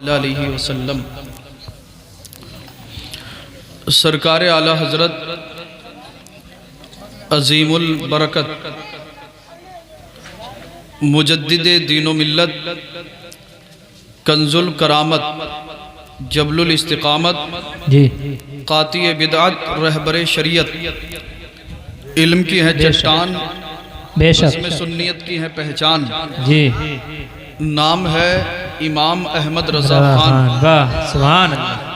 علیہ وسلم سرکار اعلی حضرت عظیم البرکت مجدد دین و ملت کنز الکرامت جبل الاستقامت جی قاطع بدعت رہبر شریعت علم کی ہے چٹان بے شک میں سنیت کی ہے پہچان جی نام ہے امام احمد رضا خان واہ سبحان اللہ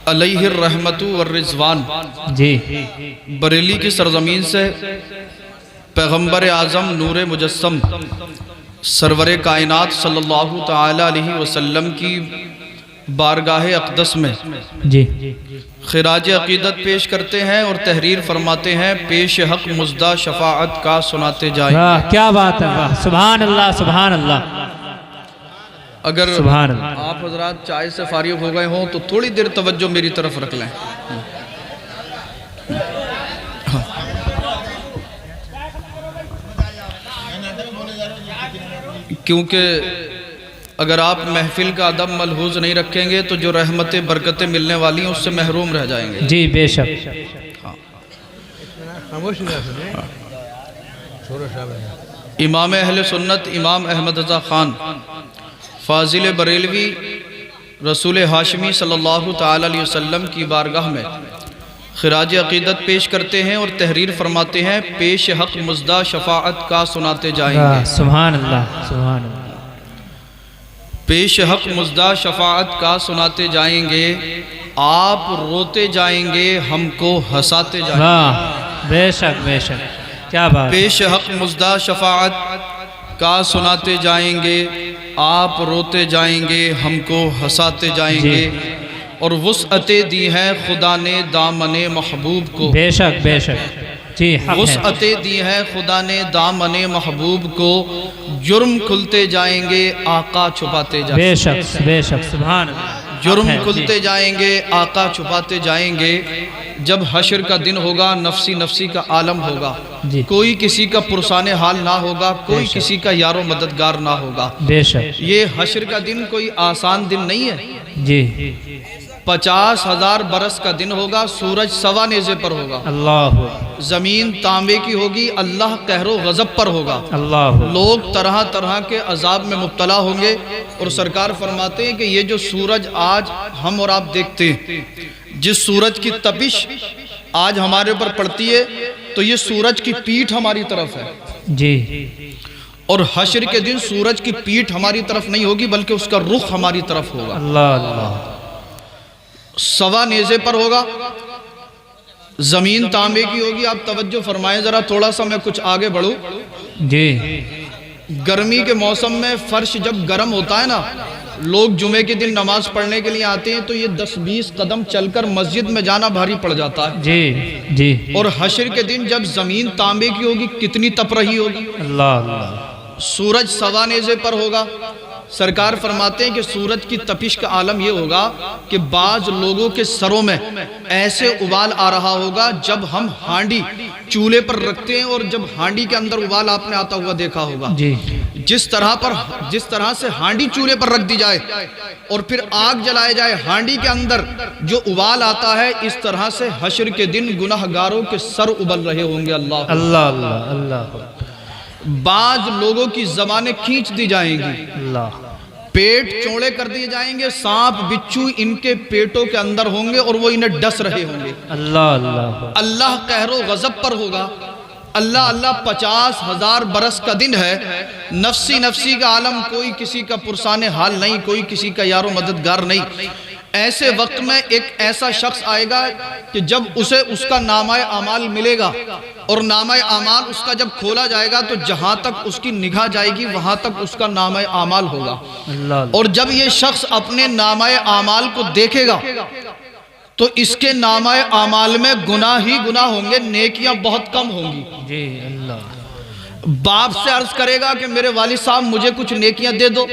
علیہ الرحمت والرضوان جی بریلی کی سرزمین سے پیغمبر اعظم نور مجسم سرور کائنات صلی اللہ تعالی علیہ وسلم کی بارگاہ اقدس میں جی خراج عقیدت پیش کرتے ہیں اور تحریر فرماتے ہیں پیش حق مزدہ شفاعت کا سناتے جائیں واہ کیا بات ہے واہ سبحان اللہ سبحان اللہ اگر سبحان اللہ آپ حضرات چائے سے فارغ ہو گئے ہوں تو تھوڑی دیر توجہ میری طرف رکھ لیں کیونکہ اگر آپ محفل کا ادب ملحوظ نہیں رکھیں گے تو جو رحمتیں برکتیں ملنے والی ہیں اس سے محروم رہ جائیں گے جی بے شک امام اہل سنت امام احمد رضا خان فاضل بریلوی رسول ہاشمی صلی اللہ تعالی علیہ وسلم کی بارگاہ میں خراج عقیدت پیش کرتے ہیں اور تحریر فرماتے ہیں پیش حق مزدہ شفاعت کا سناتے جائیں گے سبحان اللہ سبحان اللہ پیش حق مزدہ شفاعت کا سناتے جائیں گے آپ روتے جائیں گے ہم کو ہنساتے جائیں گے واہ بے شک کیا بات پیش حق مزدہ شفاعت کا سناتے جائیں گے آپ روتے جائیں گے ہم کو ہنساتے جائیں گے اور وسعتیں دی ہے خدا نے دامن محبوب کو بے شک جی حق ہے وسعتیں دی ہے خدا نے دامن محبوب کو جرم کھلتے جائیں گے آقا چھپاتے جائیں گے بے شک سبحان اللہ جرم کھلتے جائیں گے آقا چھپاتے جائیں گے جب حشر کا دن ہوگا نفسی نفسی کا عالم ہوگا جی کوئی کسی کا پرسان حال نہ ہوگا کوئی کسی کا یار و مددگار نہ ہوگا بے شک یہ حشر کا دن کوئی آسان دن نہیں ہے جی 50,000 برس کا دن ہوگا سورج سوا نیزے پر ہوگا اللہ زمین تانبے کی ہوگی اللہ قہر و غضب پر ہوگا اللہ لوگ طرح طرح کے عذاب میں مبتلا ہوں گے اور سرکار فرماتے ہیں کہ یہ جو سورج آج ہم اور آپ دیکھتے ہیں جس سورج کی تپش آج ہمارے اوپر پڑتی ہے تو یہ سورج کی پیٹھ ہماری طرف ہے جی اور حشر کے دن سورج کی پیٹھ ہماری طرف نہیں ہوگی بلکہ اس کا رخ ہماری طرف ہوگا اللہ سوا نیزے پر ہوگا زمین تانبے کی ہوگی آپ توجہ فرمائیں ذرا تھوڑا سا میں کچھ آگے بڑھوں جی گرمی کے موسم میں فرش جب گرم ہوتا ہے نا لوگ جمعے کے دن نماز پڑھنے کے لیے آتے ہیں تو یہ 10-20 قدم چل کر مسجد میں جانا بھاری پڑ جاتا ہے جی اور حشر کے دن جب زمین تانبے کی ہوگی کتنی تپ رہی ہوگی اللہ سورج سوا نیزے پر ہوگا سرکار فرماتے ہیں کہ سورج کی تپش کا عالم یہ ہوگا کہ بعض لوگوں کے سروں میں ایسے ابال آ رہا ہوگا جب ہم ہانڈی چولہے پر رکھتے ہیں اور جب ہانڈی کے اندر ابال آپ نے آتا ہوا دیکھا ہوگا جی جس طرح سے ہانڈی چولہے پر رکھ دی جائے اور پھر آگ جلائے جائے ہانڈی کے اندر جو ابال آتا ہے اس طرح سے حشر کے دن گناہگاروں کے سر ابل رہے ہوں گے اللہ بعض لوگوں کی زبانیں کھینچ دی جائیں گی اللہ پیٹ چوڑے کر دیے جائیں گے سانپ بچھو ان کے پیٹوں کے اندر ہوں گے اور وہ انہیں ڈس رہے ہوں گے اللہ قہر و غضب پر ہوگا اللہ 50,000 برس کا دن ہے نفسی کا عالم کوئی کسی کا پرسان حال نہیں کوئی کسی کا یار و مددگار نہیں ایسے وقت میں ایک ایسا شخص آئے گا کہ جب اسے اس کا نامہ اعمال ملے گا اور نامہ اعمال اس کا جب کھولا جائے گا تو جہاں تک اس کی نگاہ جائے گی وہاں تک اس کا نامہ اعمال ہوگا اور جب یہ شخص اپنے نامہ اعمال کو دیکھے گا تو اس کے نامہ اعمال میں گناہ ہی گناہ ہوں گے نیکیاں بہت کم ہوں گی جی اللہ باپ سے عرض کرے گا کہ میرے والد صاحب مجھے کچھ نیکیاں دے دو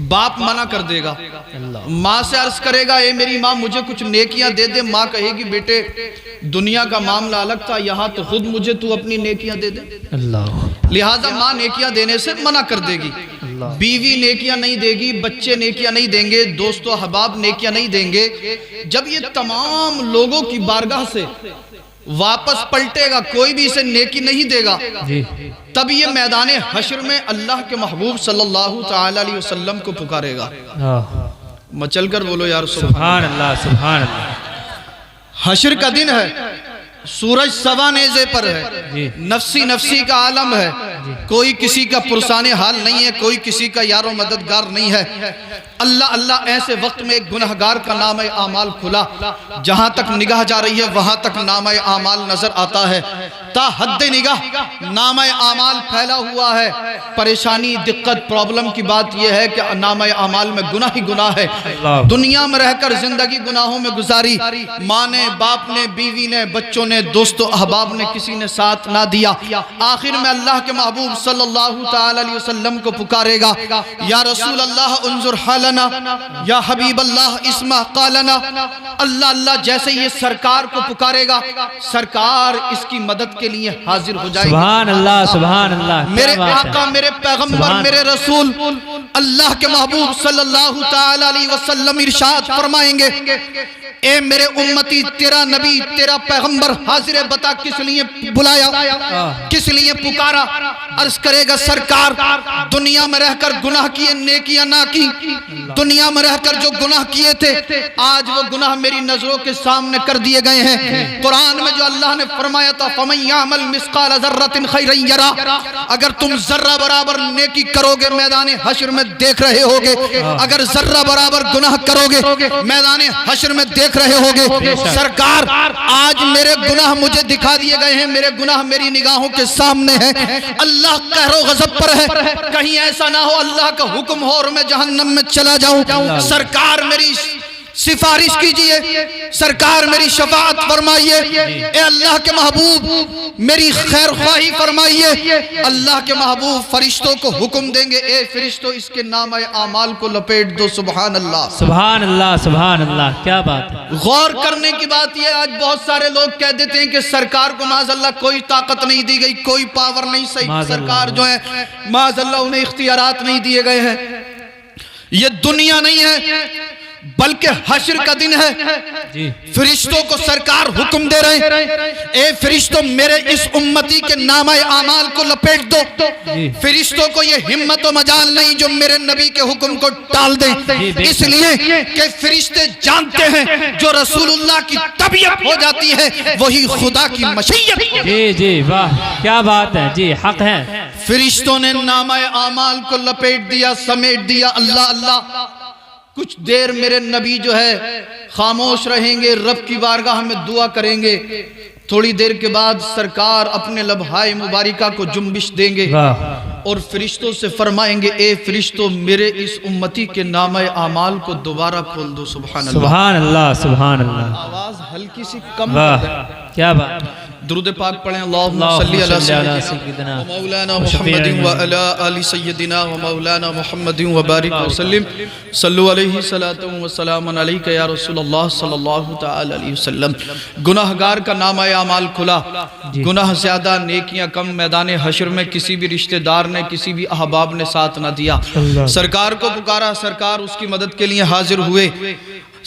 باپ منع کر دے گا ماں سے عرض کرے گا اے میری ماں مجھے کچھ نیکیاں دے دے ماں کہے گی بیٹے دنیا کا معاملہ الگ تھا یہاں تو خود مجھے تو اپنی نیکیاں دے دے لہٰذا ماں نیکیاں دینے سے منع کر دے گی بیوی نیکیاں نہیں دے گی، بچے نیکیاں نہیں دیں گے، دوست و احباب نیکیاں نہیں دیں گے، جب یہ تمام لوگوں کی بارگاہ سے واپس پلٹے گا، کوئی بھی اسے نیکی نہیں دے گا، تب یہ میدان حشر میں اللہ کے محبوب صلی اللہ تعالی علیہ وسلم کو پکارے گا۔ مچل کر بولو یار سبحان اللہ، سبحان اللہ۔ حشر کا دن ہے، سورج سوا نیزے پر ہے، نفسی نفسی کا عالم ہے، کوئی کسی کا پرسان حال نہیں ہے، کوئی کسی کا یار و مددگار نہیں ہے۔ اللہ اللہ ایسے وقت میں ایک گناہگار کا نامہ اعمال کھلا، جہاں تک نگاہ جا رہی ہے وہاں تک نامہ اعمال نظر آتا ہے، تا حد نگاہ نامہ اعمال پھیلا ہوا ہے۔ پریشانی، دقت، پرابلم کی بات یہ ہے کہ نامہ اعمال میں گناہ ہی گناہ ہے۔ دنیا میں رہ کر زندگی گناہوں میں گزاری، ماں نے، باپ نے، بیوی نے، بچوں نے، دوست و احباب نے، کسی نے ساتھ نہ دیا۔ آخر میں اللہ کے محبوب صلی اللہ تعالی علیہ وسلم کو پکارے گا، یا رسول اللہ انظر حالنا، یا حبیب اللہ اسمع قالنا۔ اللہ اللہ جیسے یہ سرکار کو پکارے گا، سرکار اس کی مدد کے لیے حاضر ہو جائے گا۔ سبحان اللہ، سبحان اللہ۔ میرے آقا، میرے پیغمبر، میرے رسول اللہ کے محبوب صلی اللہ تعالی علیہ وسلم ارشاد فرمائیں گے، اے میرے امتی، تیرا نبی، تیرا پیغمبر حاضر ہے، بتا کس لیے بلایا، کس لیے پکارا؟ عرض کرے گا، سرکار دنیا میں رہ کر گناہ کیے، نیکیاں نہ کی، دنیا میں رہ کر جو گناہ کیے تھے آج وہ گناہ میری نظروں کے سامنے کر دیے گئے ہیں۔ قرآن میں جو اللہ نے فرمایا تھا فَمَن يَعْمَلْ مِثْقَالَ ذَرَّةٍ خَيْرًا يَرَهُ، اگر تم ذرہ برابر نیکی کرو گے میدان حشر میں دیکھ رہے ہوگے، اگر ذرہ برابر گناہ کرو گے میدان حشر میں دیکھ رہے ہوگے۔ سرکار آج میرے گناہ مجھے دکھا دیے گئے ہیں، میرے گناہ میری نگاہوں کے سامنے ہیں، اللہ قہر و غضب پر ہے، کہیں ایسا نہ ہو اللہ کا حکم ہو اور میں جہنم میں چلا جاؤں۔ سرکار میری سفارش کیجئے، سرکار میری شفاعت فرمائیے، اے اللہ کے محبوب میری خیر خواہی فرمائیے۔ اللہ کے محبوب فرشتوں کو حکم دیں گے، اے فرشتوں اس کے نامہ اعمال کو لپیٹ دو۔ سبحان اللہ، سبحان اللہ، سبحان اللہ، کیا بات ہے۔ غور کرنے کی بات یہ، آج بہت سارے لوگ کہہ دیتے ہیں کہ سرکار کو معاذ اللہ کوئی طاقت نہیں دی گئی، کوئی پاور نہیں، صحیح سرکار جو ہے معاذ اللہ انہیں اختیارات نہیں دیے گئے ہیں۔ یہ دنیا نہیں ہے بلکہ حشر کا دن ہے۔ فرشتوں کو سرکار حکم دے رہے ہیں، اے فرشتوں میرے اس امتی کے نامہ اعمال کو لپیٹ دو۔ فرشتوں کو یہ ہمت و مجال نہیں جو میرے نبی کے حکم کو ٹال دیں، اس لیے کہ فرشتے جانتے ہیں جو رسول اللہ کی طبیعت ہو جاتی ہے وہی خدا کی مشیت۔ جی جی واہ، کیا بات ہے، جی حق ہے۔ فرشتوں نے نامہ اعمال کو لپیٹ دیا، سمیٹ دیا۔ اللہ اللہ کچھ دیر میرے نبی جو ہے خاموش رہیں گے، رب کی بارگاہ میں دعا کریں گے، تھوڑی دیر کے بعد سرکار اپنے لبھائے مبارکہ کو جنبش دیں گے اور فرشتوں سے فرمائیں گے، اے فرشتوں میرے اس امتی کے نامہ اعمال کو دوبارہ کھول دو۔ سبحان اللہ، سبحان اللہ، سبحان اللہ۔ آواز ہلکی سی کم کر دیں، کیا بات۔ درود پاک پڑھیں، اللہم صلی علی سیدنا و مولانا محمد و علی آل سیدنا و مولانا محمد و بارک وسلم، صلو علیہ صلاۃ و سلام علیکہ یا رسول اللہ صلی اللہ تعالی علیہ وسلم۔ گناہگار کا نامہ اعمال کھلا، گناہ زیادہ نیکیاں کم، میدان حشر میں کسی بھی رشتہ دار نے، کسی بھی احباب نے ساتھ نہ دیا۔ سرکار کو پکارا، سرکار اس کی مدد کے لیے حاضر ہوئے۔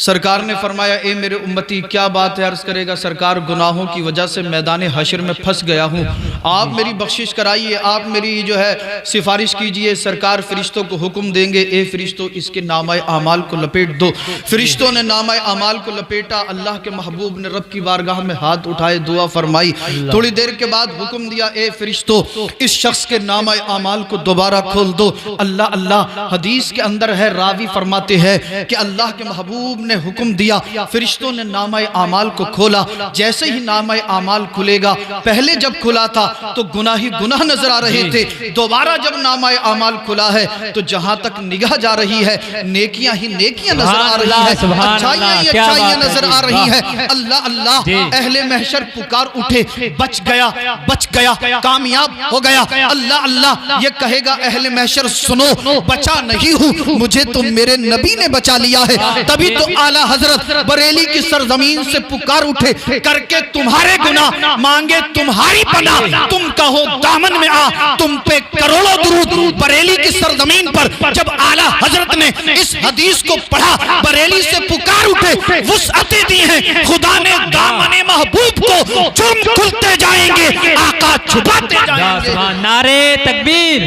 سرکار نے فرمایا، اے میرے امتی کیا بات ہے؟ عرض کرے گا، سرکار گناہوں کی وجہ سے میدان حشر میں پھنس گیا ہوں، آپ میری بخشش کرائیے، آپ میری جو ہے سفارش کیجئے۔ سرکار فرشتوں کو حکم دیں گے، اے فرشتوں اس کے نامہ اعمال کو لپیٹ دو۔ فرشتوں نے نامہ اعمال کو لپیٹا، اللہ کے محبوب نے رب کی بارگاہ میں ہاتھ اٹھائے، دعا فرمائی۔ تھوڑی دیر کے بعد حکم دیا، اے فرشتوں اس شخص کے نامہ اعمال کو دوبارہ کھول دو۔ اللہ اللہ، حدیث کے اندر ہے، راوی فرماتے ہیں کہ اللہ کے محبوب نے حکم دیا، فرشتوں نے نامہ اعمال کو کھولا۔ جیسے ہی نامہ اعمال کھلے گا، پہلے جب کھلا تھا تو گناہ ہی گناہ نظر آ رہے تھے، دوبارہ جب نامہ اعمال کھلا ہے تو جہاں تک نگاہ جا رہی ہے نیکیاں ہی نیکیاں نظر آ رہی ہیں، اچھائیاں ہی اچھائیاں نظر آ رہی ہیں۔ اللہ اللہ، اہل محشر پکار اٹھے، بچ گیا، بچ گیا، کامیاب ہو گیا۔ اللہ اللہ، یہ کہے گا اہل محشر سنو، بچا نہیں ہوں، مجھے تو میرے نبی نے بچا لیا ہے، تبھی تو आला हजरत बरेली की सरजमीन से पुकार उठे करके तुम्हारे गुनाह मांगे तुम्हारी पनाह, तुम कहो दामन में आ, तुम पे करोड़ों दुरूद। बरेली की सरजमीन पर जब आला हजरत ने इस हदीस को पढ़ा, बरेली से पुकार उठे, वुसअतें दी हैं खुदा ने दामन महबूब को, जुर्म खुलते जाएंगे आका छुपाते जाएंगे। नारे तकबीर,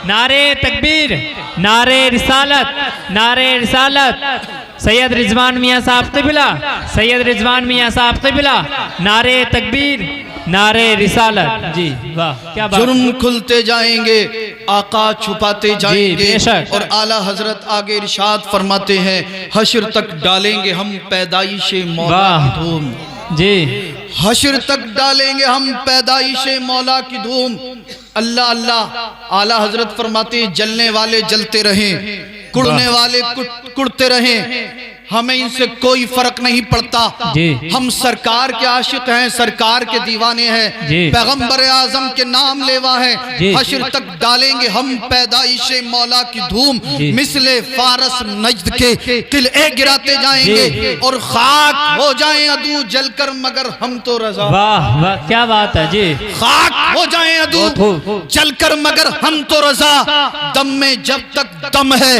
नारे तकबीर, नारे रिसालत, नारे रिसालत। सैयद रिजवान मियाँ साहब क़िबला, सैयद रिजवान मियाँ साहब क़िबला, नारे तकबीर, नारे रिसालत। जी वाह क्या बात। जुर्म खुलते जाएंगे आका छुपाते जाएंगे। और आला हजरत आगे इरशाद फरमाते हैं, हश्र तक डालेंगे हम पैदाइशे मौला की धूम। जी हश्र तक डालेंगे हम पैदाइशे मौला की धूम। अल्लाह अल्लाह। आला हजरत फरमाते जलने वाले जलते रहें, कुड़ने वाले कुड़ते रहें, हमें इनसे कोई फर्क नहीं पड़ता। हम सरकार के आशिक हैं, सरकार के दीवाने हैं, पैगंबर आजम के नाम लेवा है। हश्र तक डालेंगे हम पैदाइशे मौला की धूम, मिसले फारस नज्द के किले गिराते जाएंगे और खाक हो जाएं अदू जलकर मगर हम तो रजा। वाह वाह क्या बात है जी। खाक हो जाएं अदू जलकर मगर हम तो रजा, दम में जब तक दम है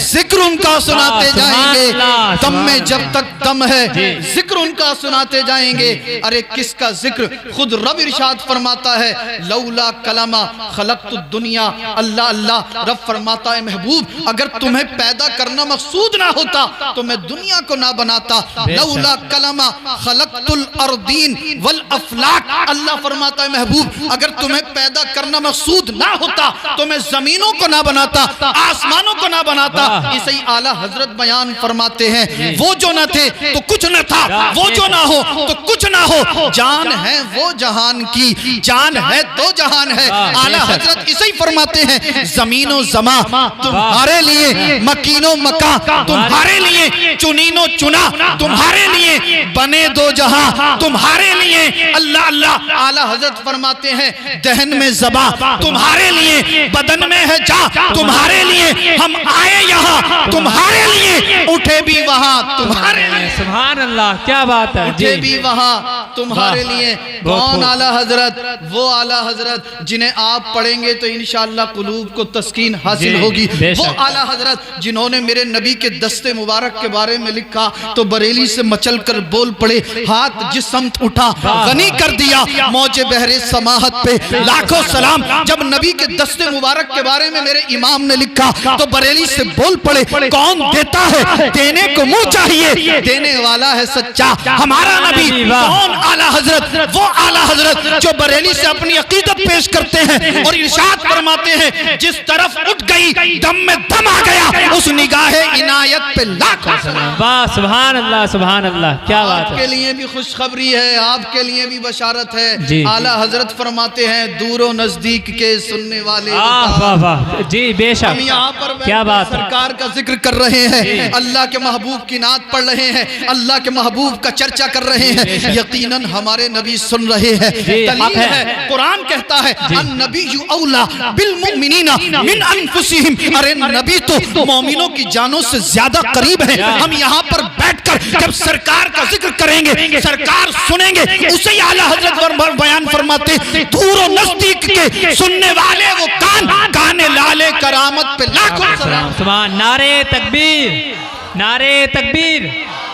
जिक्र उनका सुनाते जाएंगे, दम में जब तक दम है जिक्र उनका सुनाते जाएंगे। अरे किसका जिक्र, खुद रब इरशाद फरमाता है, लौला कलमा खलक़तुद दुनिया। अल्लाह अल्लाह रब फरमाता है, महबूब अगर तुम्हें पैदा करना मकसूद ना होता तो मैं दुनिया को ना बनाता। लौला कलमा खलक़तुल अर्दीन वल अफलाक। अल्लाह फरमाता है, महबूब अगर तुम्हें पैदा करना मकसूद ना होता तो मैं जमीनों को ना बनाता, आसमानों को ना बनाता। इसे ही आला हजरत बयान फरमाते हैं, वो जो न थे तो कुछ न था, वो जो ना हो तो कुछ ना हो, जान है वो जहान की, जान है तो जहान है। आला हजरत इसे ही फरमाते हैं, जमीनो जमा तुम्हारे लिए, मकीनो मका तुम्हारे लिए, चुनीनो चुना तुम्हारे लिए, बने दो जहां तुम्हारे लिए। अल्लाह अल्लाह। आला हजरत फरमाते हैं, दहन में ज़बा तुम्हारे लिए, बदन में है जा तुम्हारे लिए, हम आए यहाँ तुम्हारे लिए, उठे भी वहां तुम्हारे लिए। सुभान अल्लाह क्या बात है उठे भी वहां तुम्हारे लिए। कौन आला हजरत? वो आला हजरत जिन्हें आप पढ़ेंगे तो इंशाअल्लाह कुलूब को तस्कीन हासिल होगी। वो आला हजरत जिन्होंने मेरे नबी के दस्ते मुबारक के बारे में लिखा तो बरेली से मचल कर बोल पड़े, हाथ जिस समत उठा गनी कर दिया मौजे बहरे समाहत पे लाखों सलाम। जब नबी के दस्ते मुबारक के बारे में मेरे इमाम ने लिखा तो बरेली से बोल पड़े, कौन देता है देने को मुंह चाहिए, देने वाला है सच्चा हमारा नबी। कौन? आला हजरत। वो आला हजरत जो बरेली से अपनी अकीदत पेश करते हैं और इरशाद फरमाते हैं, जिस तरफ उठ गई दम में दम आ गया, उस निगाहे इनायत पे लाखों सलाम। वाह सुभान अल्लाह, सुभान अल्लाह क्या बात है। आपके लिए भी खुशखबरी है, आपके लिए भी बशारत है। आला हजरत फरमाते हैं, दूरो नजदीक के सुनने वाले। वाह वाह जी बेशक। हम यहाँ पर क्या बात, सरकार का जिक्र कर रहे हैं, अल्लाह के महबूब की नात पढ़ रहे हैं, अल्लाह के महबूब का चर्चा कर रहे हैं, यकीनन हमारे नबी सुन रहे हैं। दलील है, कुरान कहता है, अन्नबिय्यु औला बिल मुमिनीना मिन अनफुसिहिम। अरे नबी तो मोमिनों की जानों से ज्यादा करीब है। हम यहाँ पर बैठकर जब सरकार का जिक्र करेंगे, सरकार सुनेंगे, उसे ही आला हजरत बयान फरमाते, दूर और नजदीक के सुनने वाले वो कान, काने लाले करामत पे लाखों सलाम। सुभान। नारे तकबीर, नारे तकबीर,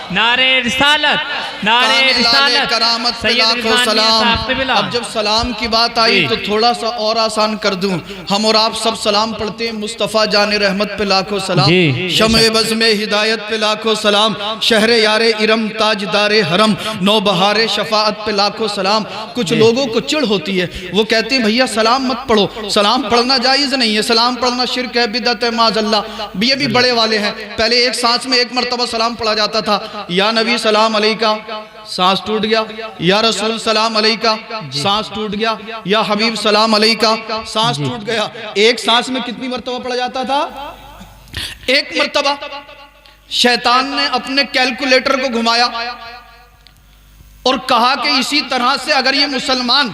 नारे रिसालत, नारे रिसालत, करामत पे लाखों सलाम। अब जब सलाम की बात आई तो थोड़ा सा और आसान कर दूं, हम और आप सब सलाम पढ़ते हैं, मुस्तफ़ा जाने रहमत पे लाखों सलाम, शम्ए बज़ में हिदायत पे लाखों सलाम, शहरे यारे इरम ताजदारे हरम, नौबहारे शफाअत पे लाखों सलाम। कुछ लोगों को चिढ़ होती है, वो कहते हैं भैया सलाम मत पढ़ो, सलाम पढ़ना जायज़ नहीं है, सलाम पढ़ना शिर्क है, बिदअत है, माज़अल्लाह। ये भी बड़े वाले हैं। पहले एक सांस में एक मरतबा सलाम पढ़ा जाता था, या नबी सलाम अलैका, सांस टूट गया, या रसूल सलाम अलैका, सांस टूट गया, या हबीब सलाम अलैका, सांस टूट गया। एक सांस में कितनी मर्तबा पढ़ा जाता था? एक मर्तबा। शैतान ने अपने कैलकुलेटर को घुमाया और कहा कि इसी तरह से अगर ये मुसलमान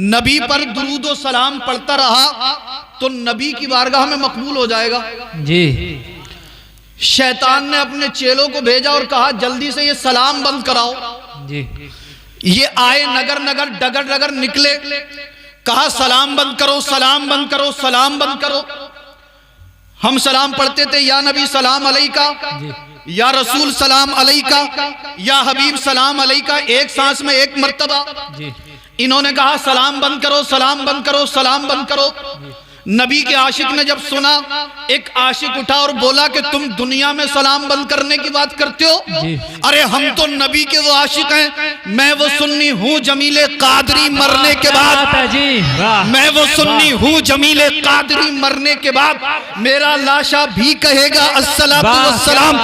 नबी पर दुरूद और सलाम पढ़ता रहा तो नबी की बारगाह में मकबूल हो जाएगा। जी। शैतान ने अपने चेलों को भेजा और कहा जल्दी से ये सलाम बंद कराओ। जी ये आए नगर नगर डगर डगर निकले, कहा सलाम बंद करो, सलाम बंद करो, सलाम बंद करो। हम सलाम पढ़ते थे, या नबी सलाम अलैका, या रसूल सलाम अलैका, या हबीब सलाम अलैका, एक सांस में एक मर्तबा। इन्होंने कहा सलाम बंद करो, सलाम बंद करो, सलाम बंद करो। नबी के आशिक ने जब सुना, एक आशिक उठा और बोला कि तुम दुनिया में सलाम बंद करने की बात करते हो? अरे हम तो नबी के वो आशिक हैं, मैं वो सुन्नी हूँ जमीले कादरी मरने के बाद, मैं वो सुन्नी हूँ जमीले कादरी मरने के बाद मेरा लाशा भी कहेगा अस्सलातु वस्सलाम।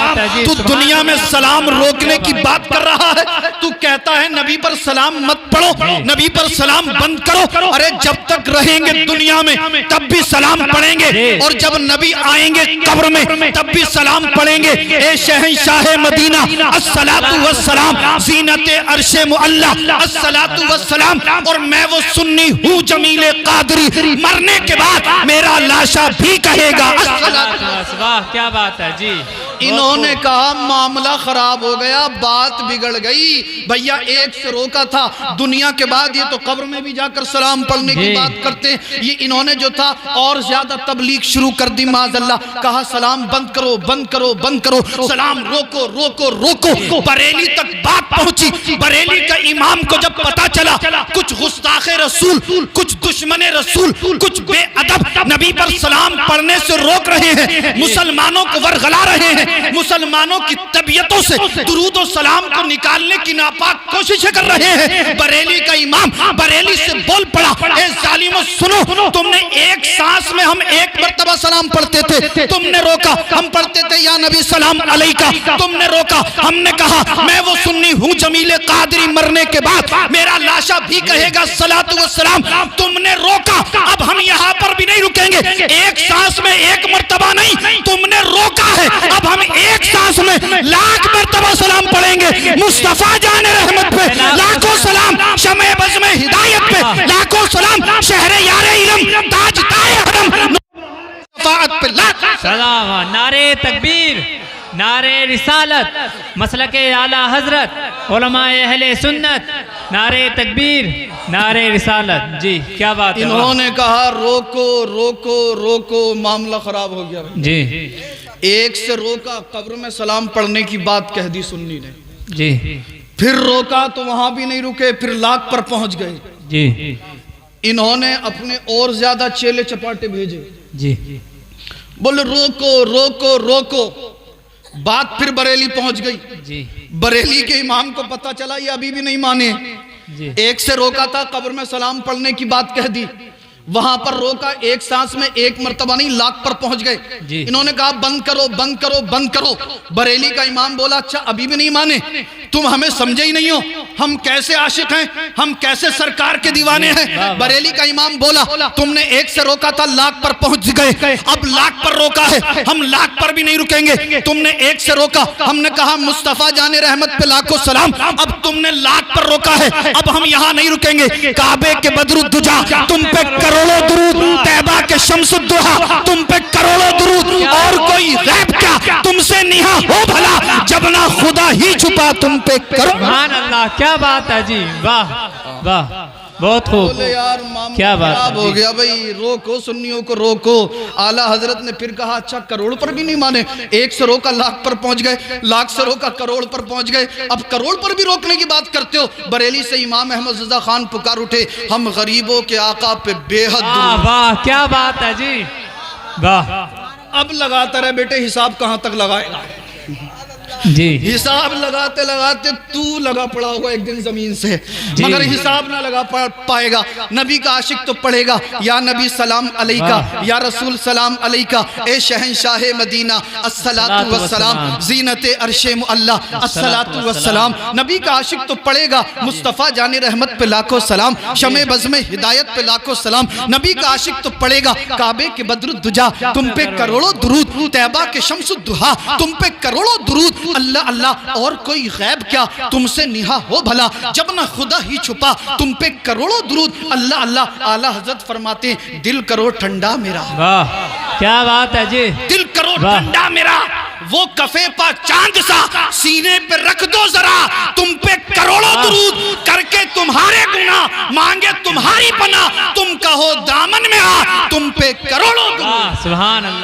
तू दुनिया में सलाम रोकने की बात कर रहा है, तू कहता है नबी पर सलाम मत पढ़ो, नबी पर सलाम बंद करो। अरे जब तक रहेंगे दुनिया में तब भी सलाम पढ़ेंगे, और जब नबी आएंगे कब्र में तब भी सलाम पढ़ेंगे। ए शहंशाह मदीना अस्सलातु वस्सलाम, ज़ीनते अर्शे मुअल्ला अस्सलातु वस्सलाम। और मैं वो सुन्नी हूँ जमीले कादरी मरने के बाद मेरा लाशा भी कहेगा अस्सलातु। वाह क्या बात है जी। इन्होंने कहा मामला खराब हो गया, बात बिगड़ गई। भैया एक से रोका था, दुनिया के बाद ये तो कब्र में भी जाकर सलाम पढ़ने की बात करते हैं। ये इन्होंने जो था और ज्यादा तबलीग शुरू कर दी माज़अल्लाह। कहा सलाम बंद करो, बंद करो, बंद करो, सलाम रोको, रोको, रोको। बरेली तक बात पहुंची। बरेली का इमाम को जब पता चला कुछ गुस्ताखे रसूल, कुछ दुश्मने रसूल, कुछ बेअदब नबी पर सलाम पढ़ने से रोक रहे हैं, मुसलमानों को वरगला रहे हैं, मुसलमानों की तबीयतों से दुरूद और सलाम को निकालने की नापाक कोशिशें कर रहे हैं, बरेली का इमाम बरेली से बोल पड़ा, ए जालिमों सुनो, तुमने एक सांस में हम एक मर्तबा सलाम पढ़ते थे, तुमने रोका। हम पढ़ते थे या नबी सलाम अलैका, तुमने रोका। हमने कहा मैं वो सुन्नी हूँ जमीले कादरी मरने के बाद मेरा लाशा भी कहेगा सलातु वस्सलाम, तुमने रोका। अब हम यहाँ पर भी नहीं रुकेंगे, एक सांस में एक मर्तबा नहीं, तुमने रोका है, अब हम एक सांस में लाख मर्तबा सलाम पढ़ेंगे। मुस्तफा जाने रहमत पे लाखों सलाम, शमे बज़ में हिदायत पे लाखों सलाम, शहरे यारे इल्म ताज ताए हरम पे लाखों सलाम। नारे तकबीर, नारे रिसालत, मसलके आला हजरत, उलमाए अहले सुन्नत, नारे तकबीर, नारे रिसालत। जी क्या बात है। इन्होंने कहा रोको, रोको, रोको, मामला खराब हो गया जी। एक से रोका, कब्र में सलाम पढ़ने की बात कह दी सुन्नी ने जी। फिर रोका तो वहां भी नहीं रुके, फिर लाख पर पहुंच गए जी। इन्होंने अपने और ज्यादा चेले चपाटे भेजे जी। बोले रोको, रोको, रोको। बात फिर बरेली पहुंच गई जी। बरेली के इमाम को पता चला ये अभी भी नहीं माने जी। एक से रोका था, कब्र में सलाम पढ़ने की बात कह दी, वहां पर रोका, एक सांस में एक मर्तबा नहीं लाख पर पहुंच गए। इन्होंने कहा बंद करो, बंद करो, बंद करो। बरेली का इमाम बोला अच्छा अभी भी नहीं माने, तुम हमें समझे ही नहीं हो, हम कैसे आशिक हैं, हम कैसे सरकार के दीवाने हैं। बरेली का इमाम बोला तुमने एक से रोका था, लाख पर पहुंच गए, अब लाख पर रोका है, हम लाख पर भी नहीं रुकेंगे। तुमने एक से रोका, हमने कहा मुस्तफा जाने रहमत पे लाखों सलाम, अब तुमने लाख पर रोका है, अब हम यहाँ नहीं रुकेंगे। काबे के बदरुद्दुजा तुम पे करोड़ों दुरूद, तैबा के शम्सुद्दुहा तुम पे करोड़ों दुरूद, और कोई गैब क्या तुमसे निहा हो भला, जब ना खुदा ही छुपा तुम पे करो। सुभान अल्लाह, क्या बात है जी, वाह वाह, बहुत खूब। बोले यार क्या बात खराब हो गया भाई, रोको सुन्नियों को रोको। आला हजरत ने फिर कहा अच्छा करोड़ पर भी नहीं माने, एक से रोका लाख पर पहुंच गए, लाख से रोका करोड़ पर पहुंच गए, अब करोड़ पर भी रोकने की बात करते हो। बरेली से इमाम अहमद रज़ा खान पुकार उठे, हम गरीबों के आका पे बेहद वाह, क्या बात है जी, वाह। अब लगाता रहे बेटे, हिसाब कहां तक लगाएगा जी। हिसाब लगाते लगाते तू लगा पड़ा होगा एक दिन जमीन से, मगर हिसाब ना लगा पाएगा। नबी का आशिक तो पढ़ेगा या नबी सलाम अलैका, या रसूल सलाम अलैका, ए शहंशाह मदीना अस्सलातु वस्सलाम, ज़ीनते अर्शे मुअल्ला अस्सलातु वस्सलाम। नबी का आशिक तो पढ़ेगा मुस्तफ़ा जाने रहमत पे लाखों सलाम, शमे बज़ में हिदायत पे लाखों सलाम। नबी का आशिक तो पढ़ेगा काबे के बदरुद्दुजा तुम पे करोड़ों दुरूद, तैबा के शम्सुद्दुहा तुम पे करोड़ों दुरूद, अल्लाह अल्लाह और कोई गैब क्या तुमसे निहा हो भला, जब ना खुदा ही छुपा तुम पे करोड़ों दुरूद, अल्लाह अल्लाह। आला हजरत फरमाते हैं दिल करो ठंडा मेरा, वाह क्या बात है जी, दिल करो ठंडा मेरा, وہ کفے پا چاند سا سینے پہ رکھ دو ذرا، تم پہ کروڑوں درود کر کے تمہارے گناہ مانگے تمہاری پناہ، تم کہو دامن میں آ، تم پہ کروڑوں درود. سبحان اللہ.